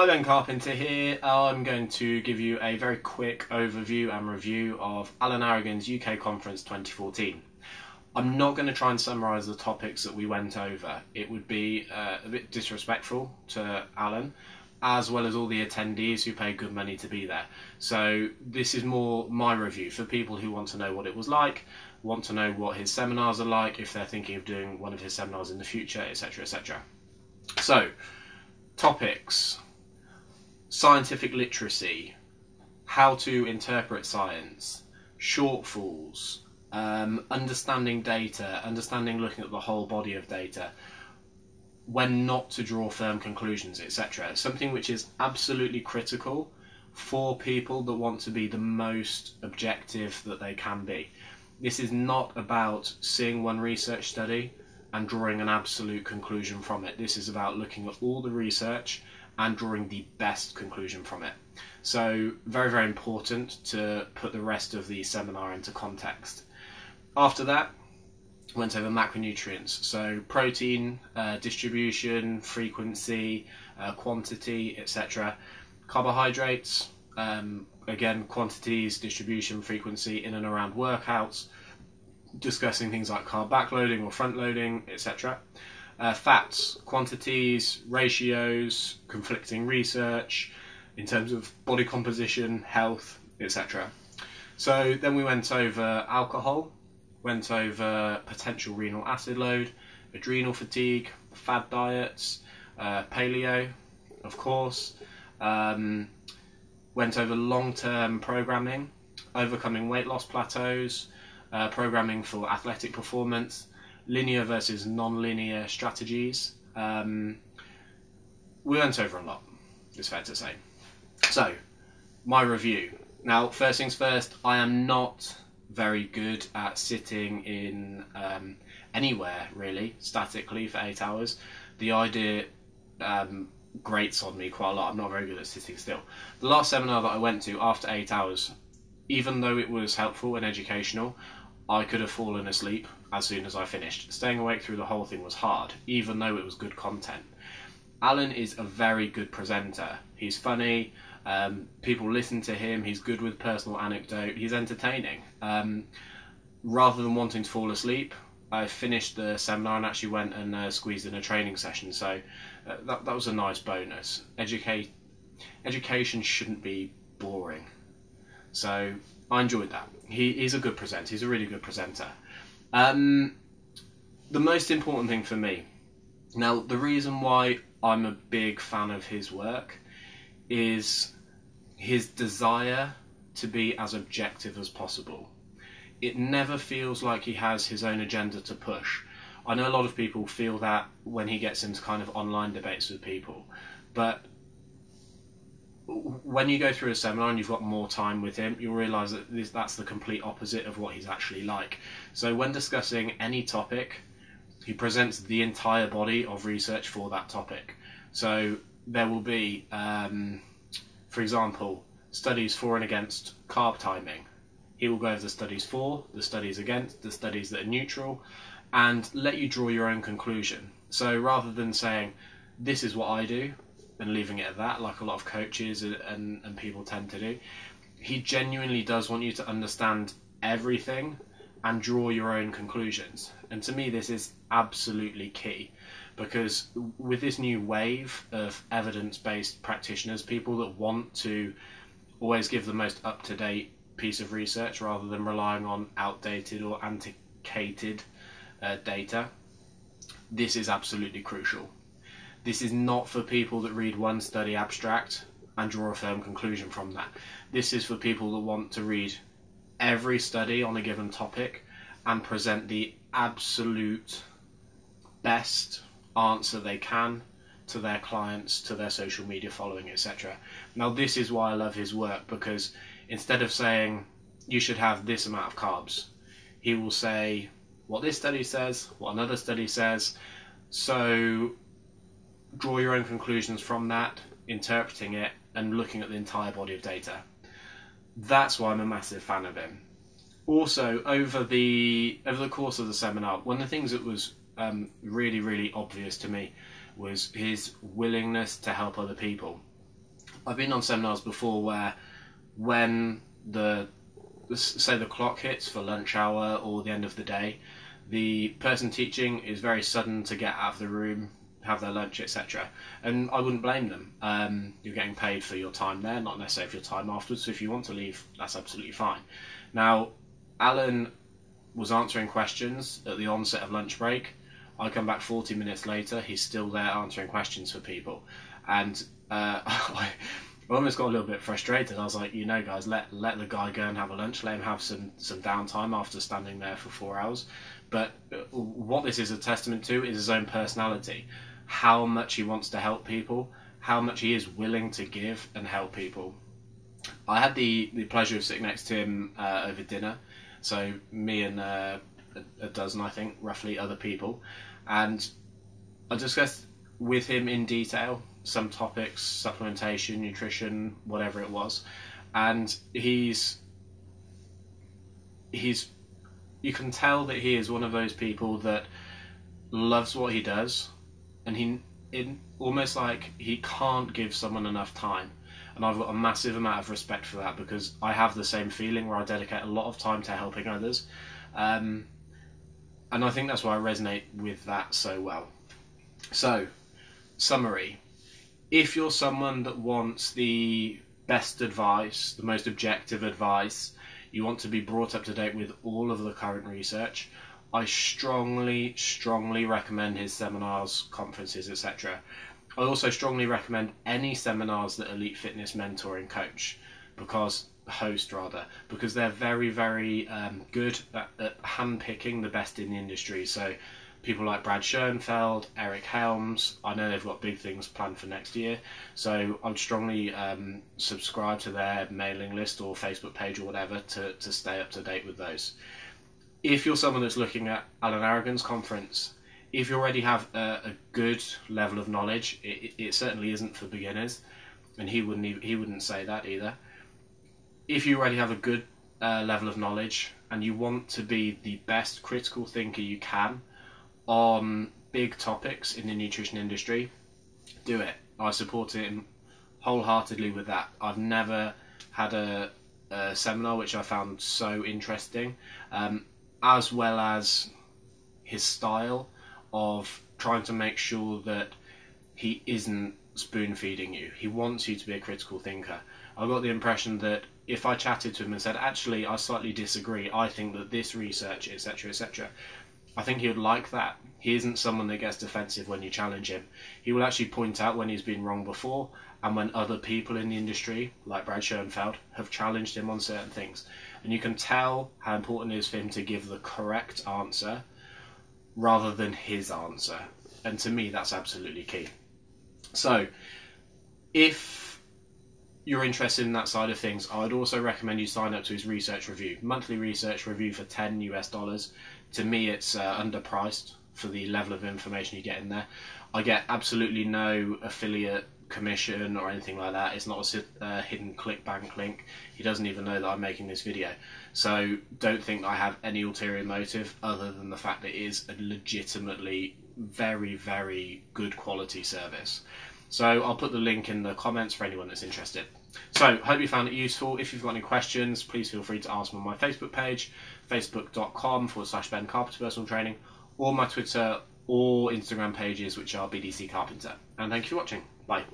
Hi, Ben Carpenter here. I'm going to give you a very quick overview and review of Alan Aragon's UK Conference 2014. I'm not going to try and summarise the topics that we went over. It would be a bit disrespectful to Alan, as well as all the attendees who paid good money to be there. So this is more my review for people who want to know what it was like, want to know what his seminars are like, if they're thinking of doing one of his seminars in the future, etc, etc. So, topics: scientific literacy, how to interpret science, shortfalls, understanding data, looking at the whole body of data, when not to draw firm conclusions, etc. Something which is absolutely critical for people that want to be the most objective that they can be. This is not about seeing one research study and drawing an absolute conclusion from it. This is about looking at all the research and drawing the best conclusion from it. So very, very important to put the rest of the seminar into context. After that, went over macronutrients, so protein, distribution, frequency, quantity, etc. Carbohydrates, again, quantities, distribution, frequency in and around workouts, discussing things like carb backloading or front loading, etc. Fats, quantities, ratios, conflicting research in terms of body composition, health, etc. So then we went over alcohol, went over potential renal acid load, adrenal fatigue, fad diets, paleo, of course, went over long-term programming, overcoming weight loss plateaus, programming for athletic performance, linear versus non-linear strategies. We went over a lot, it's fair to say. So, my review. Now, first things first, I am not very good at sitting in anywhere, really, statically for 8 hours. The idea grates on me quite a lot. I'm not very good at sitting still. The last seminar that I went to after 8 hours, even though it was helpful and educational, I could have fallen asleep as soon as I finished. Staying awake through the whole thing was hard, even though it was good content. Alan is a very good presenter. He's funny, people listen to him, he's good with personal anecdote, he's entertaining. Rather than wanting to fall asleep, I finished the seminar and actually went and squeezed in a training session, so that was a nice bonus. Education shouldn't be boring. So I enjoyed that. He's a good presenter. He's a really good presenter. The most important thing for me, now the reason why I'm a big fan of his work is his desire to be as objective as possible. It never feels like he has his own agenda to push. I know a lot of people feel that when he gets into kind of online debates with people, but when you go through a seminar and you've got more time with him, you'll realise that that's the complete opposite of what he's actually like. So when discussing any topic, he presents the entire body of research for that topic. So there will be, for example, studies for and against carb timing. He will go over the studies for, the studies against, the studies that are neutral, and let you draw your own conclusion. So rather than saying, this is what I do, and leaving it at that, like a lot of coaches and people tend to do, he genuinely does want you to understand everything and draw your own conclusions. And to me, this is absolutely key, because with this new wave of evidence-based practitioners, people that want to always give the most up-to-date piece of research rather than relying on outdated or antiquated data, this is absolutely crucial. This is not for people that read one study abstract and draw a firm conclusion from that. This is for people that want to read every study on a given topic and present the absolute best answer they can to their clients, to their social media following, etc. Now, this is why I love his work, because instead of saying you should have this amount of carbs, he will say what this study says, what another study says. So draw your own conclusions from that, interpreting it and looking at the entire body of data. That's why I'm a massive fan of him. Also, over the course of the seminar, one of the things that was really, really obvious to me was his willingness to help other people. I've been on seminars before where when say the clock hits for lunch hour or the end of the day, the person teaching is very sudden to get out of the room, have their lunch, etc. And I wouldn't blame them. You're getting paid for your time there, not necessarily for your time afterwards. So if you want to leave, that's absolutely fine. Now, Alan was answering questions at the onset of lunch break. I come back 40 minutes later, he's still there answering questions for people. And I almost got a little bit frustrated. I was like, guys, let the guy go and have a lunch, let him have some downtime after standing there for 4 hours. But what this is a testament to is his own personality, how much he wants to help people, how much he is willing to give and help people. I had the pleasure of sitting next to him over dinner, so me and a dozen, I think, roughly other people, and I discussed with him in detail some topics, supplementation, nutrition, whatever it was, and he's you can tell that he is one of those people that loves what he does, and almost like he can't give someone enough time. And I've got a massive amount of respect for that, because I have the same feeling where I dedicate a lot of time to helping others. And I think that's why I resonate with that so well. So, summary. If you're someone that wants the best advice, the most objective advice, you want to be brought up to date with all of the current research, I strongly, strongly recommend his seminars, conferences, etc. I also strongly recommend any seminars that Elite Fitness mentor and coach, because they're very, very good at hand-picking the best in the industry. So people like Brad Schoenfeld, Eric Helms, I know they've got big things planned for next year, so I'd strongly subscribe to their mailing list or Facebook page or whatever to stay up to date with those. If you're someone that's looking at Alan Aragon's conference, if you already have a good level of knowledge, it certainly isn't for beginners, and he wouldn't say that either. If you already have a good level of knowledge and you want to be the best critical thinker you can on big topics in the nutrition industry, do it. I support him wholeheartedly with that. I've never had a seminar which I found so interesting, as well as his style of trying to make sure that he isn't spoon feeding you. He wants you to be a critical thinker. I got the impression that if I chatted to him and said, actually, I slightly disagree, I think that this research, etc., etc., I think he would like that. He isn't someone that gets defensive when you challenge him. He will actually point out when he's been wrong before, and when other people in the industry, like Brad Schoenfeld, have challenged him on certain things. And you can tell how important it is for him to give the correct answer rather than his answer. And to me, that's absolutely key. So, if you're interested in that side of things, I would also recommend you sign up to his research review. Monthly research review for $10 US. To me, it's underpriced for the level of information you get in there. I get absolutely no affiliate commission or anything like that. It's not a hidden ClickBank link. He doesn't even know that I'm making this video. So don't think I have any ulterior motive other than the fact that it is a legitimately very, very good quality service. So I'll put the link in the comments for anyone that's interested. So hope you found it useful. If you've got any questions, please feel free to ask them on my Facebook page, facebook.com/Ben Carpenter Personal Training, or my Twitter or Instagram pages, which are BDC Carpenter. And thank you for watching. Bye.